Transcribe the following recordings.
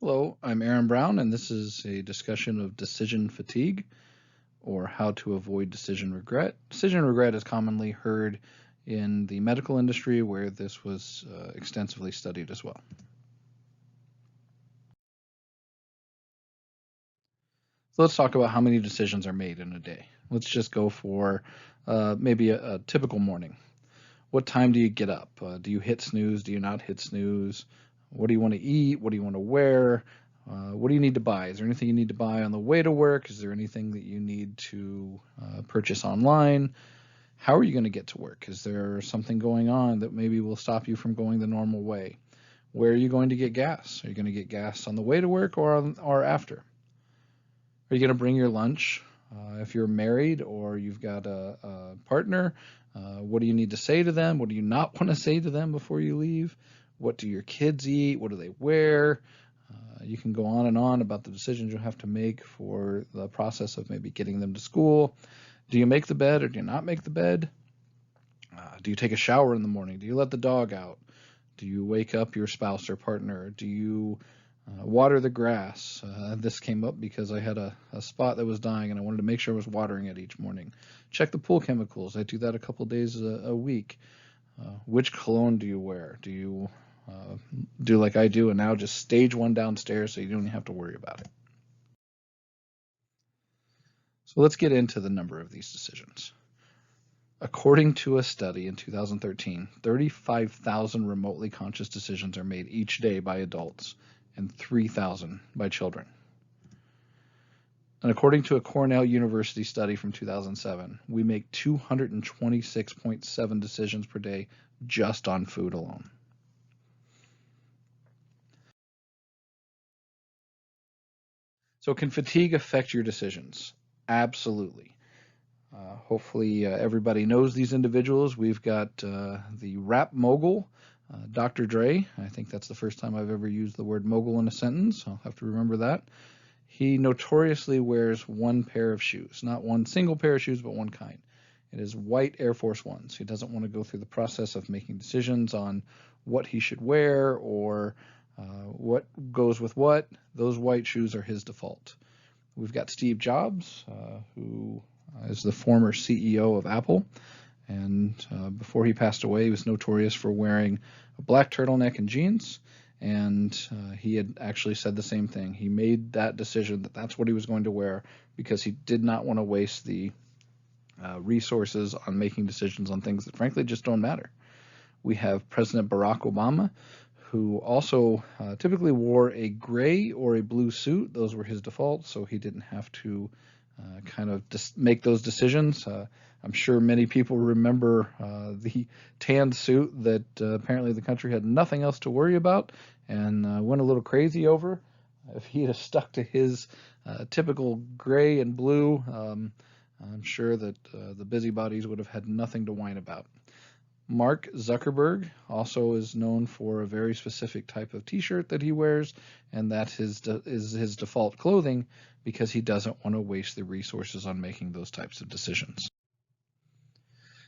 Hello, I'm Aaron Brown, and this is a discussion of decision fatigue or how to avoid decision regret. Decision regret is commonly heard in the medical industry where this was extensively studied as well. So let's talk about how many decisions are made in a day. Let's just go for maybe a typical morning. What time do you get up? Do you hit snooze? Do you not hit snooze? What do you want to eat? What do you want to wear? What do you need to buy? Is there anything you need to buy on the way to work? Is there anything that you need to purchase online? How are you going to get to work? Is there something going on that maybe will stop you from going the normal way? Where are you going to get gas? Are you going to get gas on the way to work or after? Are you going to bring your lunch? If you're married or you've got a partner, what do you need to say to them? What do you not want to say to them before you leave? What do your kids eat? What do they wear? You can go on and on about the decisions you'll have to make for the process of maybe getting them to school. Do you make the bed or do you not make the bed? Do you take a shower in the morning? Do you let the dog out? Do you wake up your spouse or partner? Do you water the grass? This came up because I had a spot that was dying and I wanted to make sure I was watering it each morning. Check the pool chemicals. I do that a couple days a week. Which cologne do you wear? Do you do like I do and now just stage one downstairs so you don't even have to worry about it? So let's get into the number of these decisions. According to a study in 2013, 35,000 remotely conscious decisions are made each day by adults and 3,000 by children. And according to a Cornell University study from 2007, we make 226.7 decisions per day just on food alone. So, can fatigue affect your decisions? Absolutely. Hopefully, everybody knows these individuals. We've got the rap mogul, Dr. Dre. I think that's the first time I've ever used the word mogul in a sentence. I'll have to remember that. He notoriously wears one pair of shoes, not one single pair of shoes, but one kind. It is white Air Force Ones. He doesn't want to go through the process of making decisions on what he should wear or what goes with what. Those white shoes are his default. We've got Steve Jobs, who is the former CEO of Apple. And before he passed away, he was notorious for wearing a black turtleneck and jeans. And he had actually said the same thing. He made that decision that that's what he was going to wear because he did not want to waste the resources on making decisions on things that frankly just don't matter. We have President Barack Obama, who also typically wore a gray or a blue suit. Those were his defaults, so he didn't have to kind of make those decisions. I'm sure many people remember the tan suit that apparently the country had nothing else to worry about and went a little crazy over. If he had stuck to his typical gray and blue, I'm sure that the busybodies would have had nothing to whine about. Mark Zuckerberg also is known for a very specific type of t-shirt that he wears, and that is his default clothing because he doesn't want to waste the resources on making those types of decisions.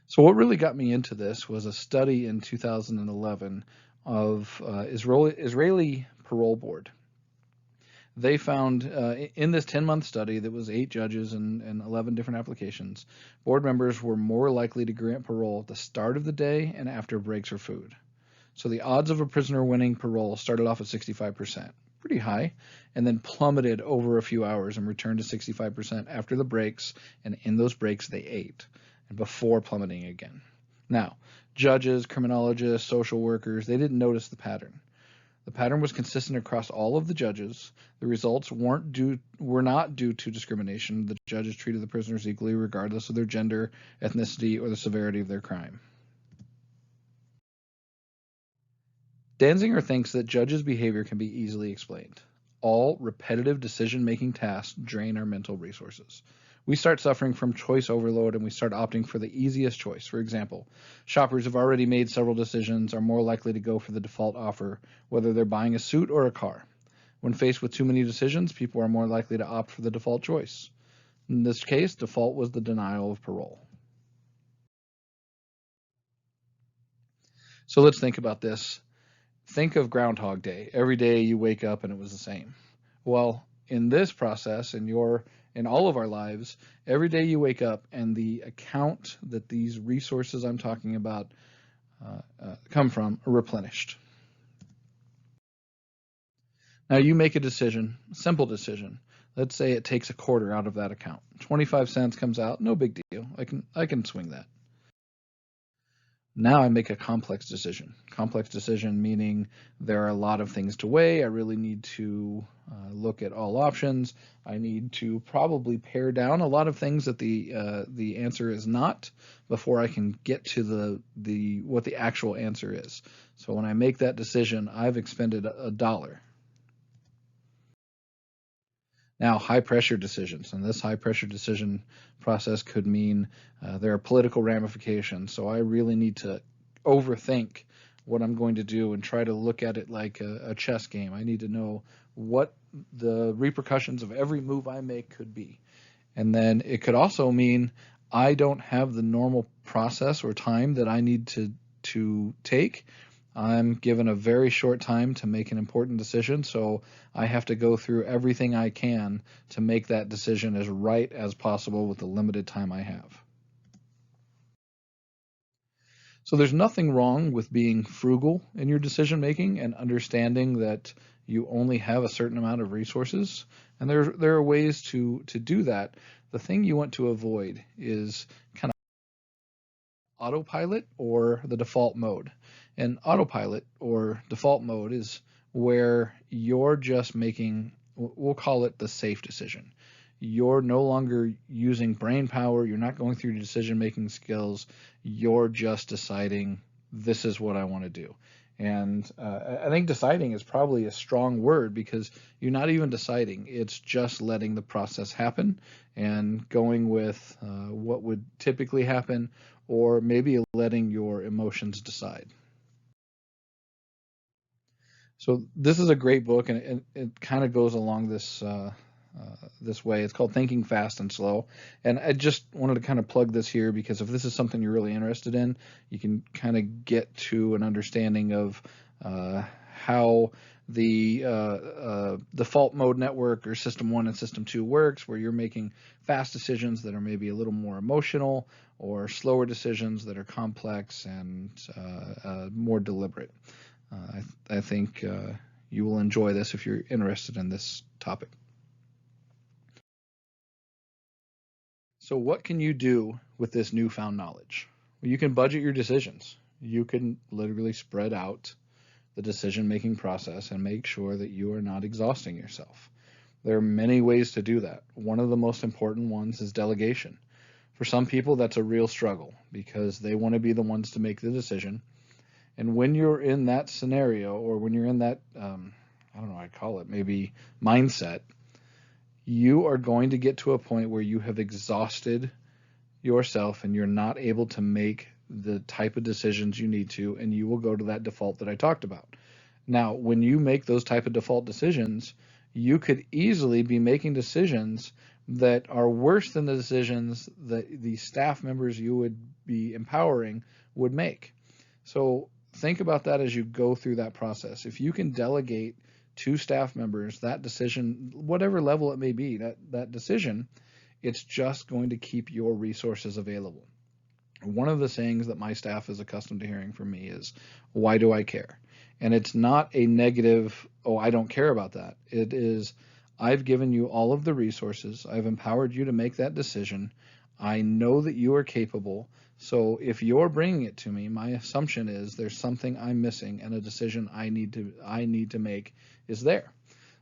So what really got me into this was a study in 2011 of Israeli parole board. They found in this 10-month study that was 8 judges and 11 different applications, board members were more likely to grant parole at the start of the day and after breaks or food. So the odds of a prisoner winning parole started off at 65%, pretty high, and then plummeted over a few hours and returned to 65% after the breaks, and in those breaks they ate, and before plummeting again. Now, judges, criminologists, social workers, they didn't notice the pattern. The pattern was consistent across all of the judges. The results were not due to discrimination. The judges treated the prisoners equally regardless of their gender, ethnicity, or the severity of their crime. Danziger thinks that judges' behavior can be easily explained. All repetitive decision-making tasks drain our mental resources. We start suffering from choice overload and we start opting for the easiest choice. For example, shoppers who've already made several decisions are more likely to go for the default offer, whether they're buying a suit or a car. When faced with too many decisions, people are more likely to opt for the default choice. In this case, default was the denial of parole. So let's think about this. Think of Groundhog Day. Every day you wake up and it was the same. Well, in this process, in all of our lives, every day you wake up and the account that these resources I'm talking about come from are replenished. Now you make a decision, a simple decision. Let's say it takes a quarter out of that account. 25 cents comes out, no big deal. I can swing that. Now I make a complex decision. Complex decision meaning there are a lot of things to weigh. I really need to look at all options. I need to probably pare down a lot of things that the answer is not before I can get to the what the actual answer is. So when I make that decision, I've expended a dollar. Now, high pressure decisions, and this high pressure decision process could mean there are political ramifications. So I really need to overthink what I'm going to do and try to look at it like a chess game. I need to know what the repercussions of every move I make could be. And then it could also mean I don't have the normal process or time that I need to take. I'm given a very short time to make an important decision, so I have to go through everything I can to make that decision as right as possible with the limited time I have. So there's nothing wrong with being frugal in your decision making and understanding that you only have a certain amount of resources, and there are ways to do that. The thing you want to avoid is kind of autopilot or the default mode. And autopilot or default mode is where you're just making, we'll call it the safe decision. You're no longer using brain power. You're not going through decision making skills. You're just deciding this is what I want to do. And I think deciding is probably a strong word because you're not even deciding. It's just letting the process happen and going with what would typically happen, or maybe letting your emotions decide. So this is a great book, and it kind of goes along this way. It's called Thinking Fast and Slow, and I just wanted to kind of plug this here because if this is something you're really interested in, you can kind of get to an understanding of how the default mode network or system 1 and system 2 works, where you're making fast decisions that are maybe a little more emotional, or slower decisions that are complex and more deliberate. I think you will enjoy this if you're interested in this topic. So what can you do with this newfound knowledge? Well, you can budget your decisions. You can literally spread out the decision-making process and make sure that you are not exhausting yourself. There are many ways to do that. One of the most important ones is delegation. For some people, that's a real struggle because they want to be the ones to make the decision. And when you're in that scenario, or when you're in that, I don't know what I call it, maybe mindset, you are going to get to a point where you have exhausted yourself and you're not able to make the type of decisions you need to, and you will go to that default that I talked about. Now, when you make those type of default decisions, you could easily be making decisions that are worse than the decisions that the staff members you would be empowering would make. So think about that as you go through that process. If you can delegate to staff members that decision, whatever level it may be, that decision, it's just going to keep your resources available. One of the sayings that my staff is accustomed to hearing from me is, why do I care? And it's not a negative, oh, I don't care about that. It is, I've given you all of the resources. I've empowered you to make that decision. I know that you are capable. So if you're bringing it to me, my assumption is there's something I'm missing and a decision I need to make is there.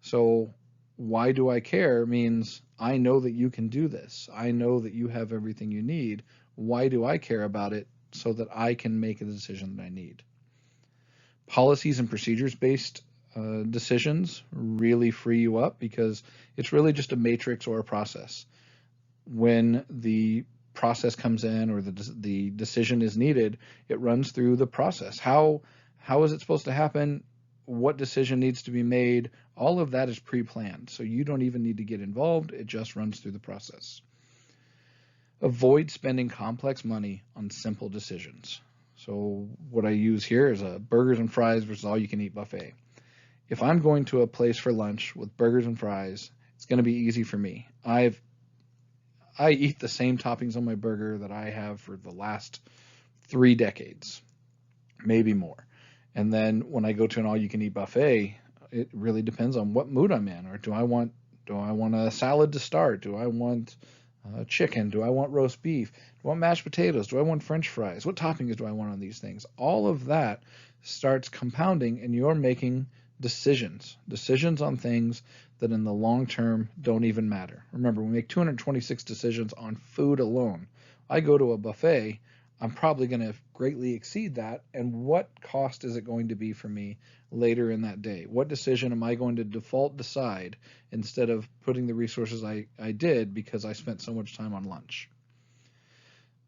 So why do I care means I know that you can do this. I know that you have everything you need. Why do I care about it? So that I can make a decision that I need. Policies and procedures based decisions really free you up because it's really just a matrix or a process. When the process comes in or the decision is needed, it runs through the process. How is it supposed to happen? What decision needs to be made? All of that is pre-planned, so you don't even need to get involved. It just runs through the process. Avoid spending complex money on simple decisions. So what I use here is a burgers and fries versus all you can eat buffet. If I'm going to a place for lunch with burgers and fries, it's going to be easy for me. I eat the same toppings on my burger that I have for the last 3 decades, maybe more. And then when I go to an all-you-can-eat buffet, it really depends on what mood I'm in. Or do I want a salad to start? Do I want chicken? Do I want roast beef? Do I want mashed potatoes? Do I want French fries? What toppings do I want on these things? All of that starts compounding, and you're making decisions on things that in the long term don't even matter. Remember, we make 226 decisions on food alone. I go to a buffet, I'm probably going to greatly exceed that. And what cost is it going to be for me later in that day? What decision am I going to default decide instead of putting the resources I did because I spent so much time on lunch?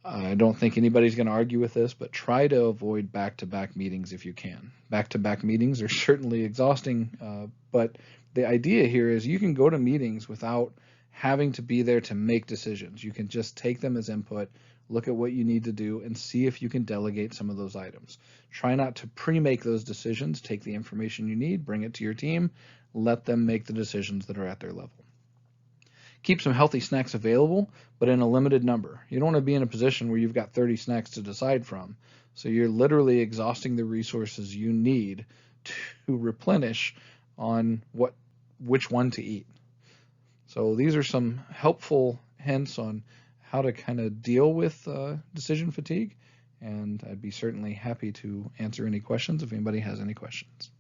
I don't think anybody's going to argue with this, but try to avoid back-to-back meetings if you can. Back-to-back meetings are certainly exhausting, but the idea here is you can go to meetings without having to be there to make decisions. You can just take them as input, look at what you need to do, and see if you can delegate some of those items. Try not to pre-make those decisions. Take the information you need, bring it to your team, let them make the decisions that are at their level. Keep some healthy snacks available, but in a limited number. You don't want to be in a position where you've got 30 snacks to decide from. So you're literally exhausting the resources you need to replenish on which one to eat. So these are some helpful hints on how to kind of deal with decision fatigue. And I'd be certainly happy to answer any questions if anybody has any questions.